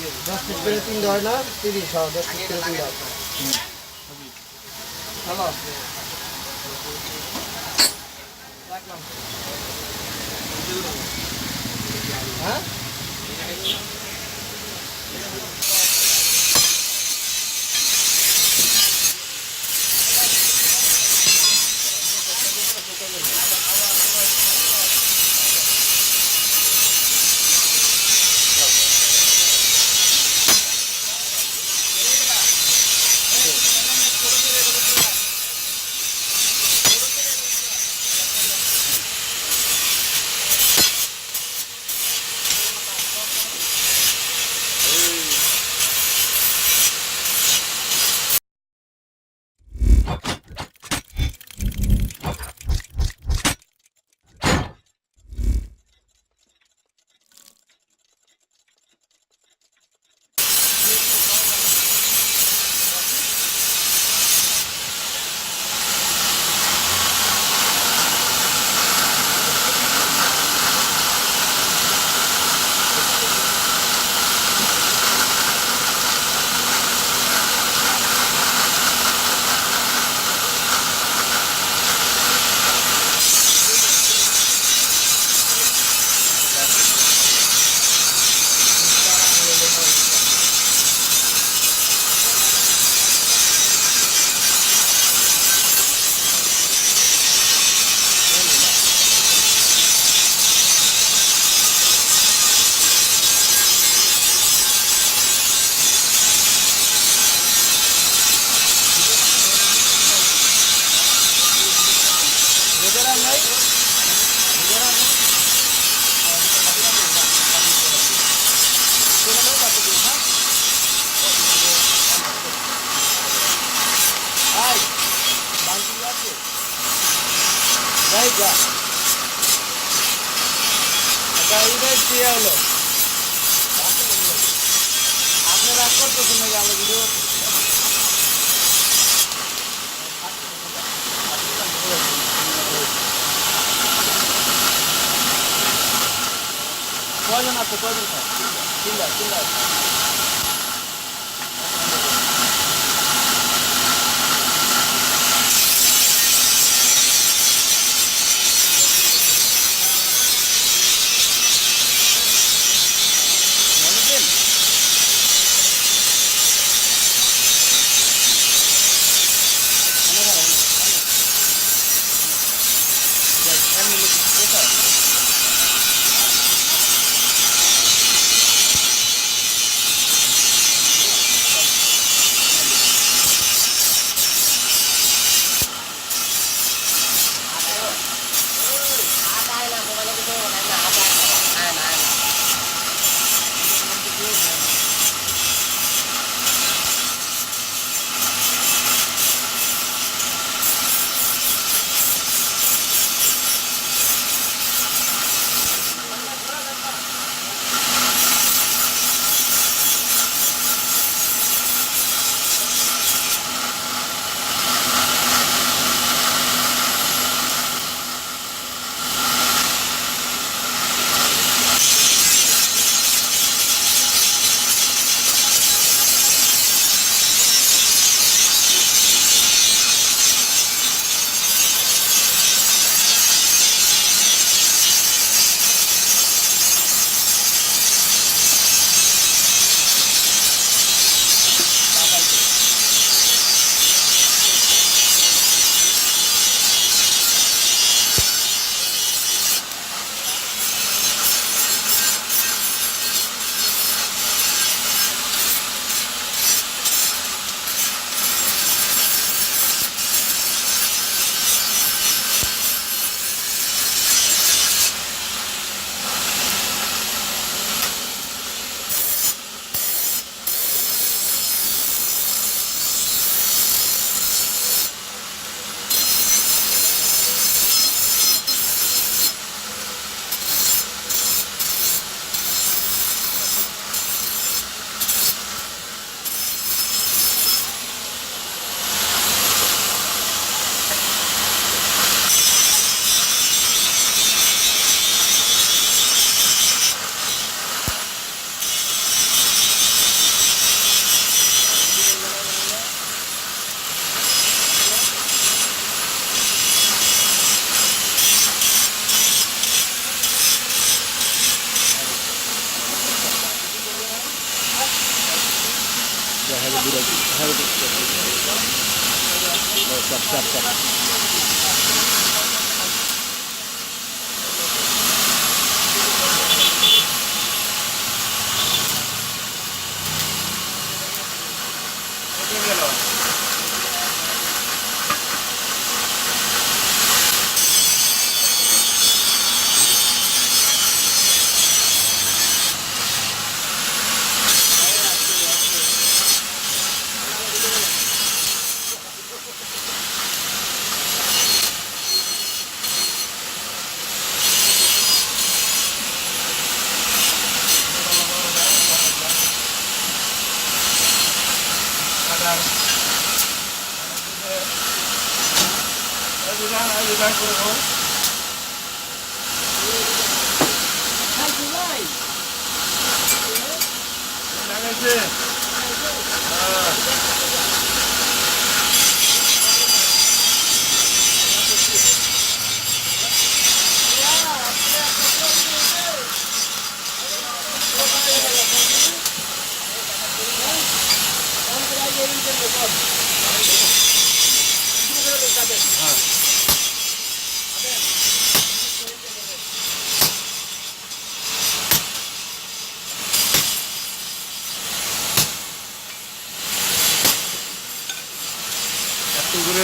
10 piece করে 3 ধরে না 30 হ্যাঁ 10 পিস করে 3 ধরে হ্যালো হ্যাঁ Baiklah. Agak udah dia loh. Apa rakor tuh kena yang gitu. Kalian apa kalian? Tinggal.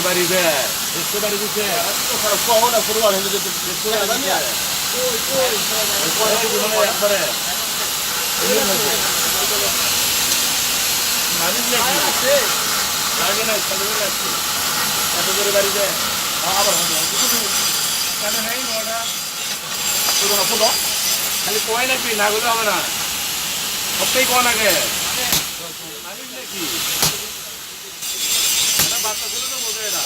বাড়ি দেয় দেখতে বাড়ি দিচ্ছে কখন পুরো বাড়ি দেখতে একবারে মানুষ লাগে না এত করে বাড়ি দেয় আবার কেন নেই খালি কয় নাকি না গেলে হবে না সবটাই কয় নাকি মানুষ নাকি বাচ্চা ছিল তো বোঝে এটা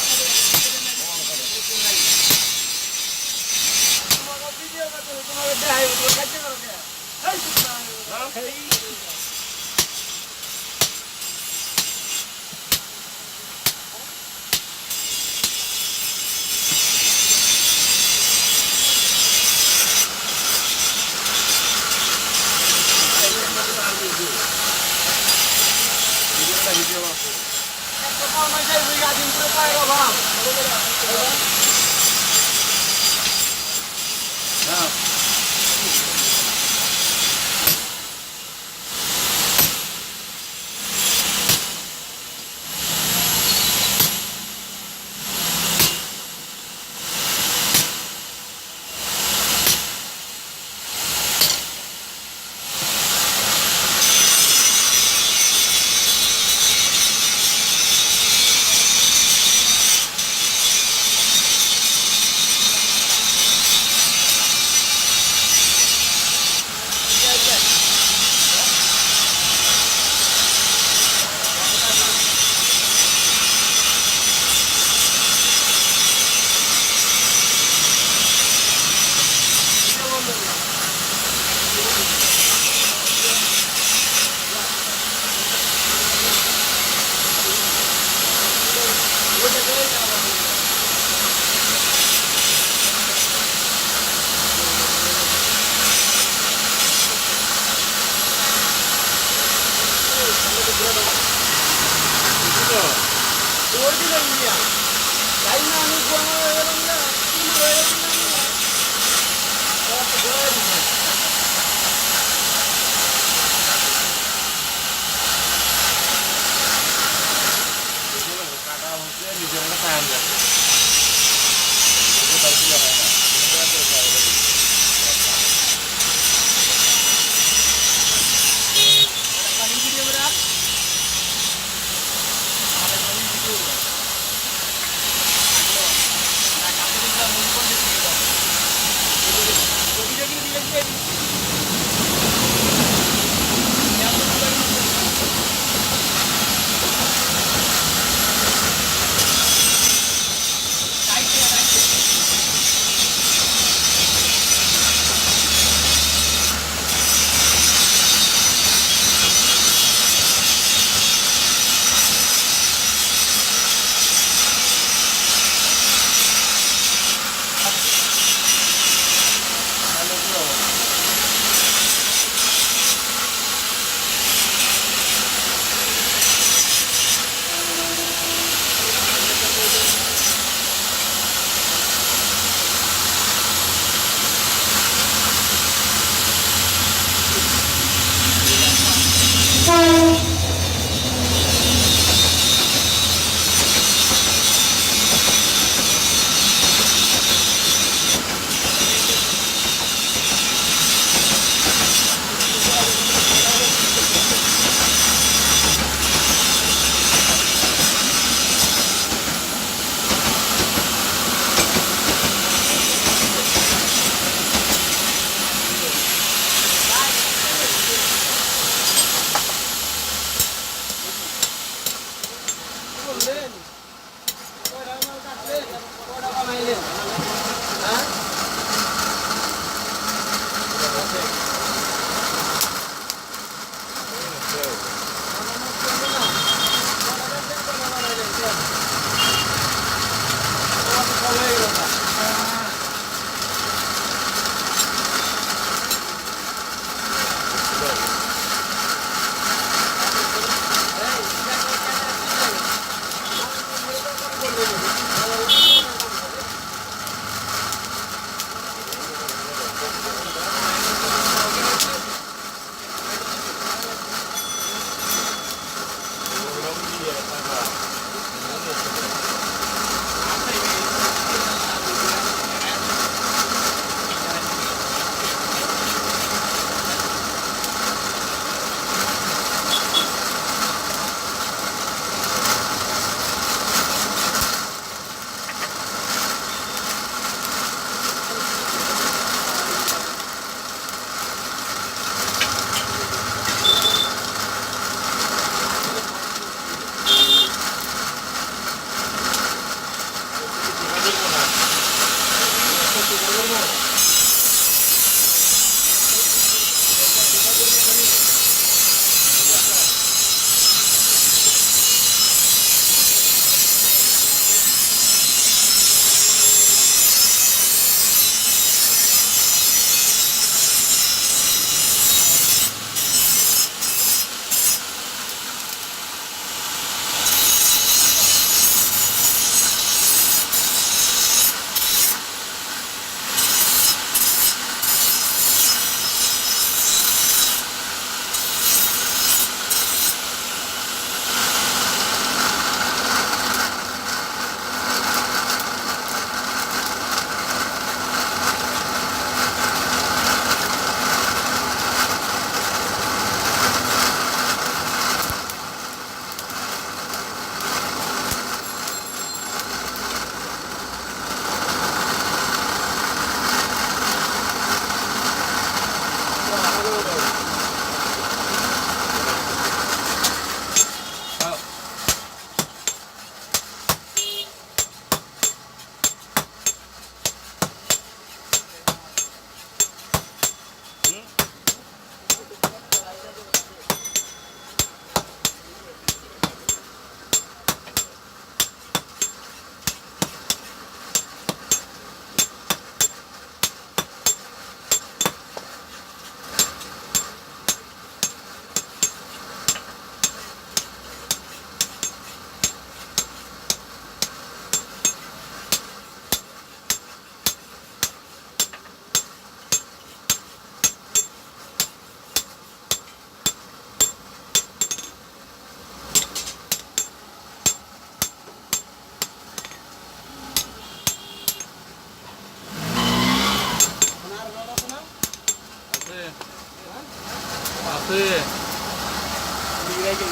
সেটা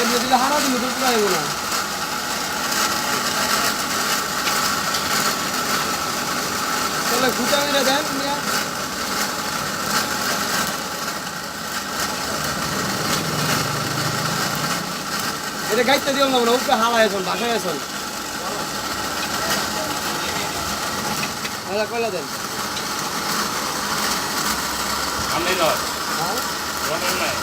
এমনি দিলে হারা দিলে তো পুরাইব না। তাহলে খুঁটা মেরে দেন মিয়া। এটা গাইতে দিও না, উপরে হালা এখন বাসায় এখন কয়লা দেন আমি নয় হ্যাঁ রনের নাই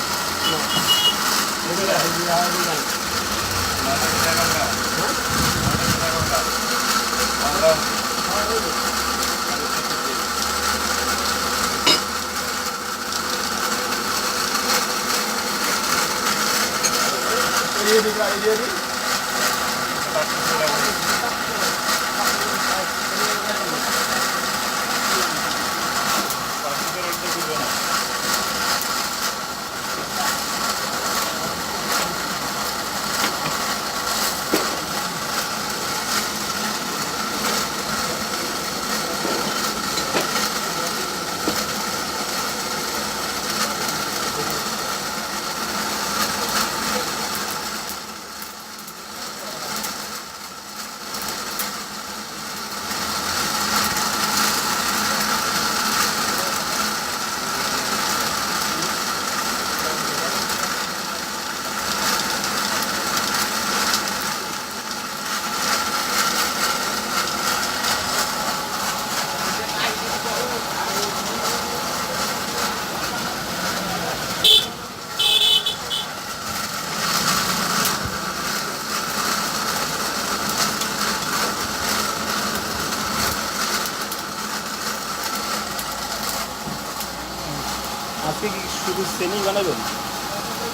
আজকে কি শুধু সেমি বানাবেন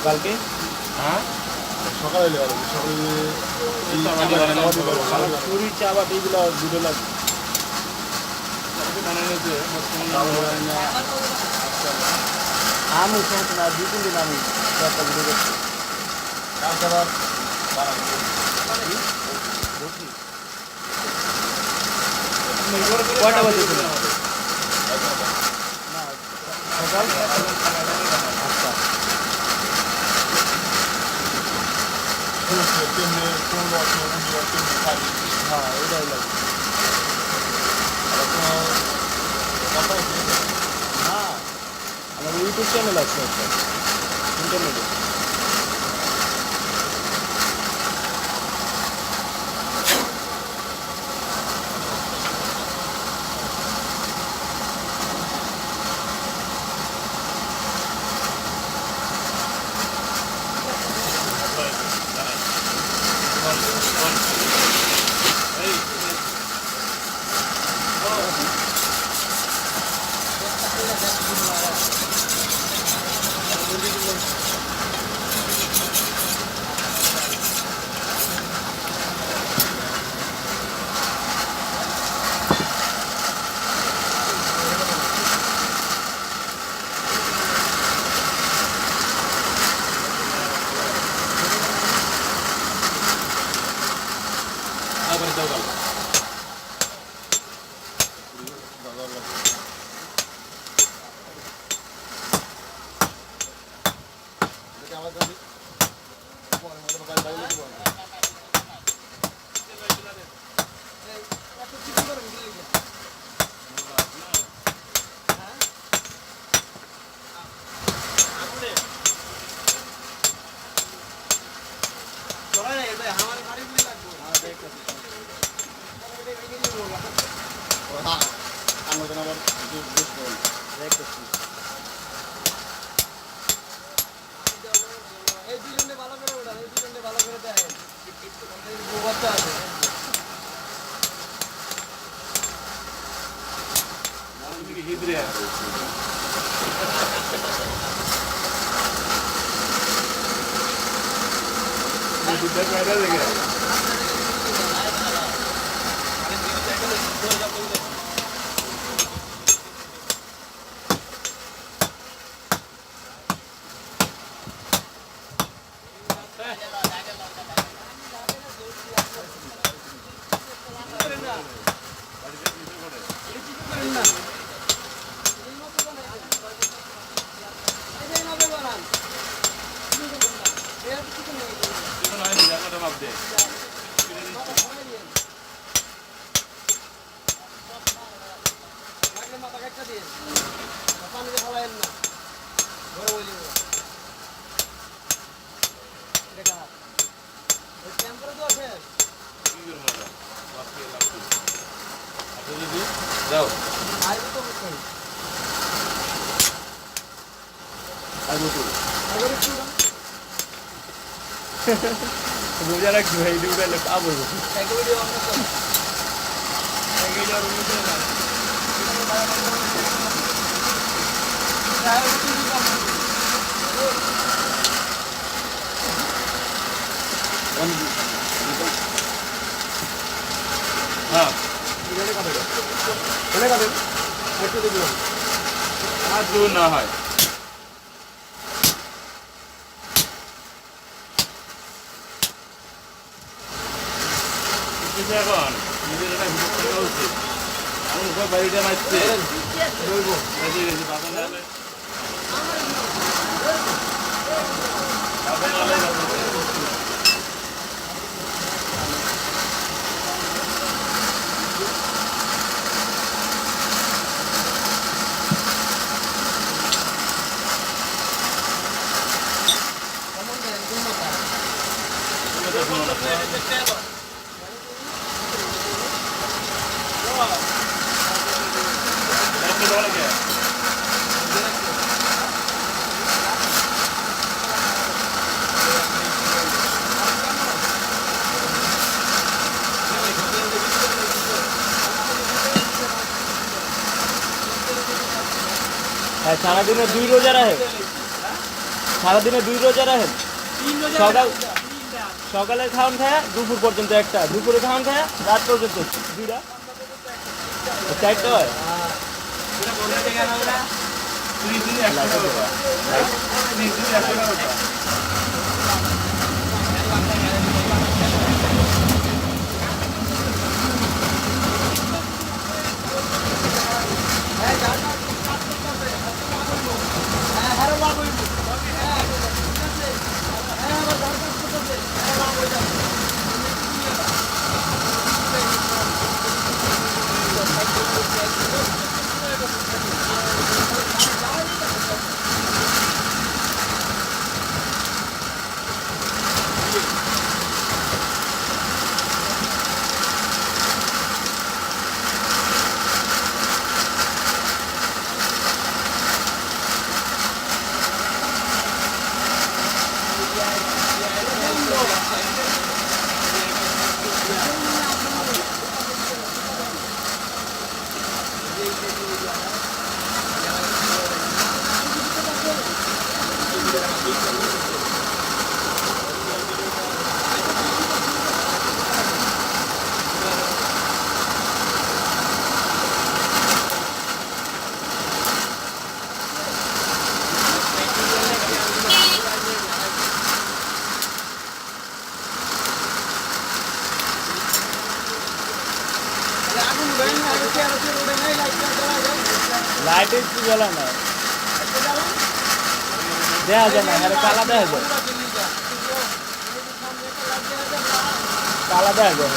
কালকে? হ্যাঁ সকালে সকালে পুরি চা বাটি এগুলো দুটো লাগবে। আমি সমস্যা না, 2-3 দিন আমি একটা ভিডিও করছি। কয়টা বাজে ছিল? সকাল? আচ্ছা। হ্যাঁ ওইটাই লাগবে। হ্যাঁ আমার ইউটিউব চ্যানেল আছে একটা ইন্টারনেটে। হ্যাঁ আমাদের আবার বেশ বড় এই দুজনে ভালো করে ওঠা, এই দুজনে ভালো করে দেখেন। বাচ্চা আছে। হিদরে যাও রোজা রাখছি ভাই ডিউটালে পাবো হ্যাঁ আর দূর না হয় এখন নিজের একটা হিসাব করা উচিত আমার উপর বাড়িটা মারছে বেঁচে গেছে বাবা নামে সারাদিনে 2 রোজা রাখেন সারাদিনে 2 রোজা রাখেন সকালে খাওয়ান খায় দুপুর পর্যন্ত একটা দুপুরে খাওয়ান খায় রাত পর্যন্ত 2টা 4টা হয় লাইট একটু জ্বলা না দেখা যায় না আরে কালা দেখা যায় কালা দেখা যায়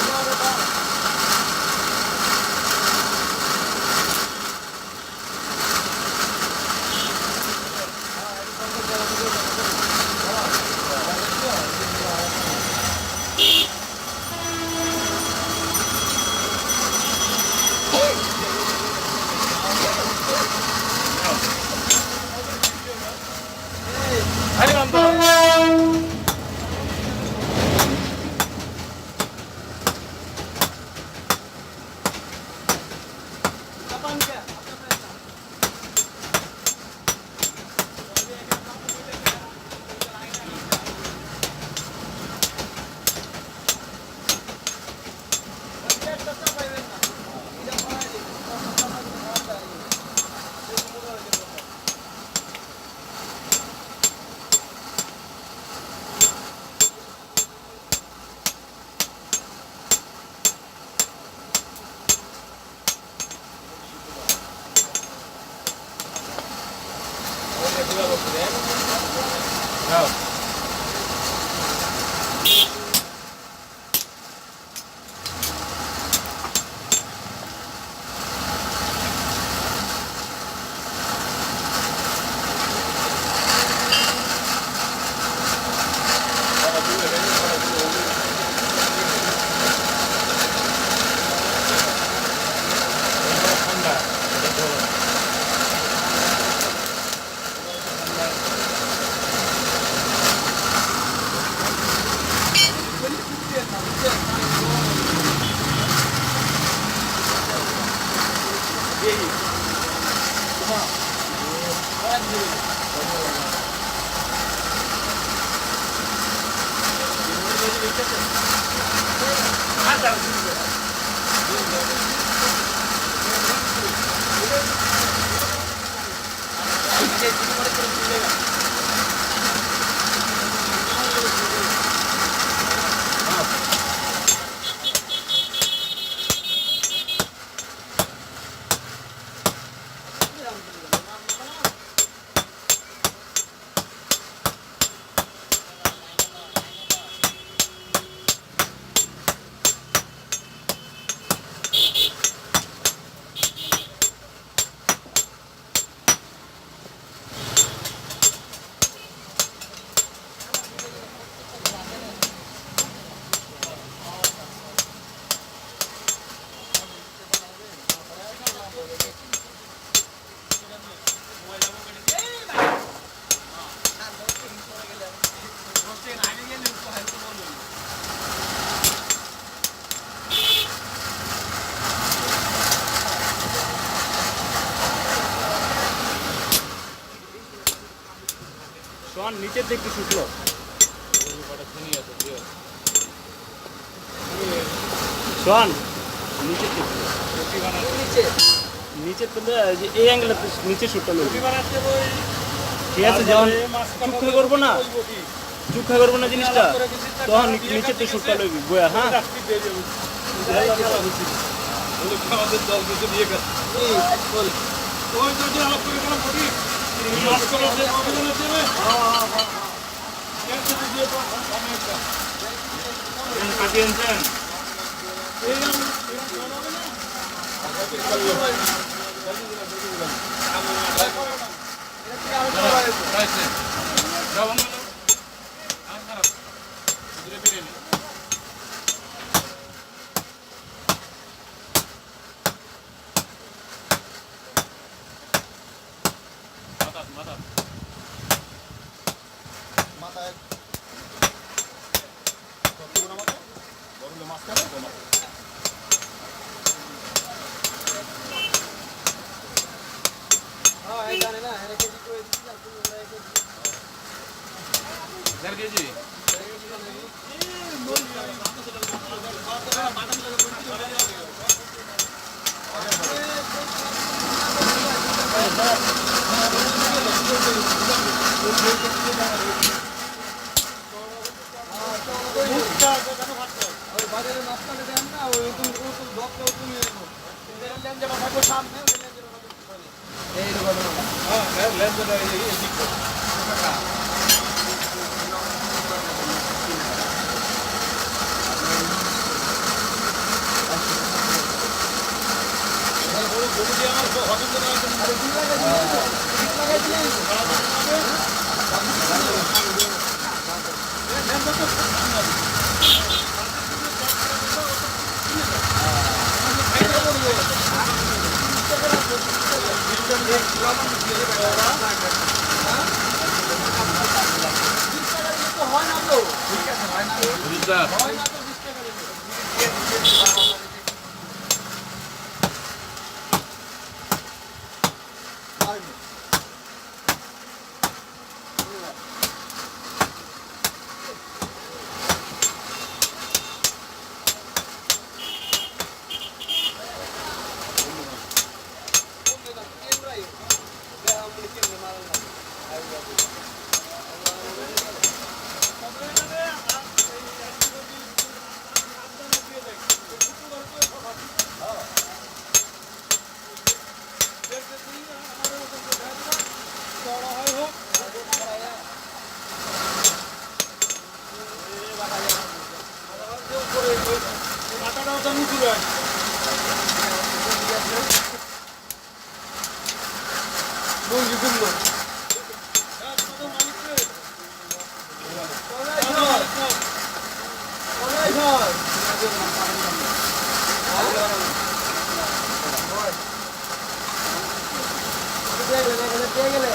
শোন নিচের দিকে শুকলো শোন নিচের দিকে নিচের তো যে এই অ্যাঙ্গেলে নিচে শুটটা লই ঠিক আছে যখন চুক্ষা করবো না চুক্ষা করবো না জিনিসটা তখন নিচের তো শুটটা লইবি বয়া হ্যাঁ আমাদের দল কিছু দিয়ে গেছে ওই যদি আলাপ করে গেলাম বটি মাছ করে যে অভিযানে দেবে কাটিয়ে আনছেন মাথায় কতগুলো মাথা বড়গুলো মাঝখানে তো মাথা হ্যাঁ এই জানে না এর কেজি করে দিছি আর তুমি ওরা কেজি 1.5 কেজি ওই বাজারে নাস্তাটা দেন না ওই তুমি ডক্টর তুমি লেন যাবা থাকো সামনে ওই লেন যাবা এই রকম হ্যাঁ লেন্সটা এই দিক হয় না তো ঠিক আছে হয় না বুঝলা হয় না তো 20 টাকা মুরগি গুলো গেলে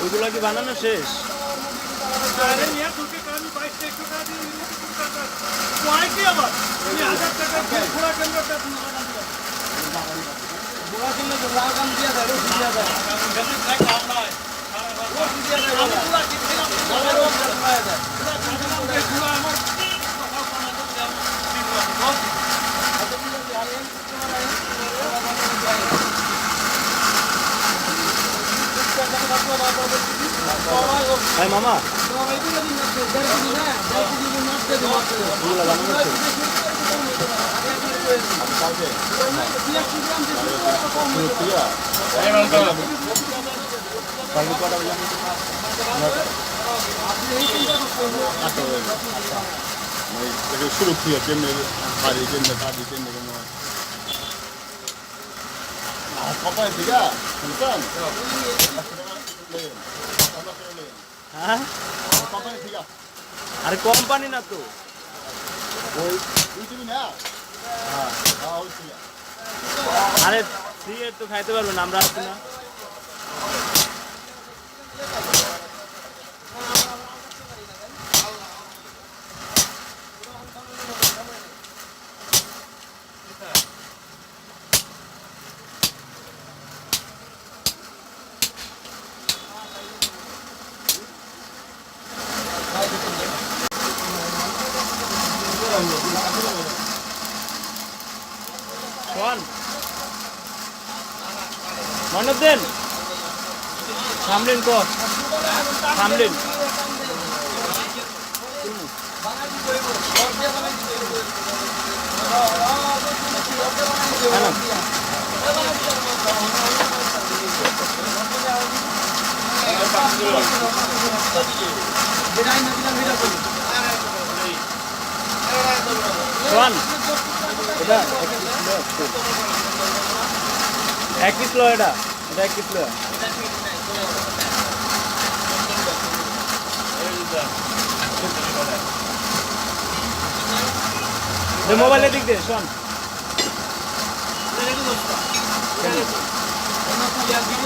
ওইগুলো কি বানানো শেষ? আরে মিয়া তোকে আমি 22 টাকা দিয়ে কয় কি আবার 1000 টাকা ঘোড়া কেন্দ্রটা বুড়া কিনলে তো লাগাম দিয়ে দেয়, রোজ দিয়ে দেয়। রোজ দিয়ে দেয় বাবা। বাবা রোজ দিয়ে দেয়। আচ্ছা, ঠিক আছে, আইন, তোমার আইন। ভাই মামা তোমার এগুলো দিন না, দেড় কেজি না, দেড় কেজি গুলো নষ্ট দিয়ে দেবো আপনাকে। ওগুলো বানানো শেষ? কালকে 82 গ্রাম দিয়ে শুরু করে তো কম হয়ে যাবে। কালকে কটা বাজে? আপনি এই চিন্তা করছেন। মানে একে শুরু থেকে কেমনে পারি কেমনে কাটি কেমনে কেমনে আর কপায় দিঘা শুনছেন হ্যাঁ কপায় দিঘা আরে কোম্পানি না তো। ওই ইউটিউবে না হ্যাঁ হ্যাঁ ওই দিঘা আরে ফ্রি এর তো খাইতে পারবেন, আমরা আছি না। শোন মনুদ্দিন সামলিন কর সামলিন শোন এটা 1 কিলো এটা 1 কিলো মোবাইলের দিক দিয়ে শোন আপনি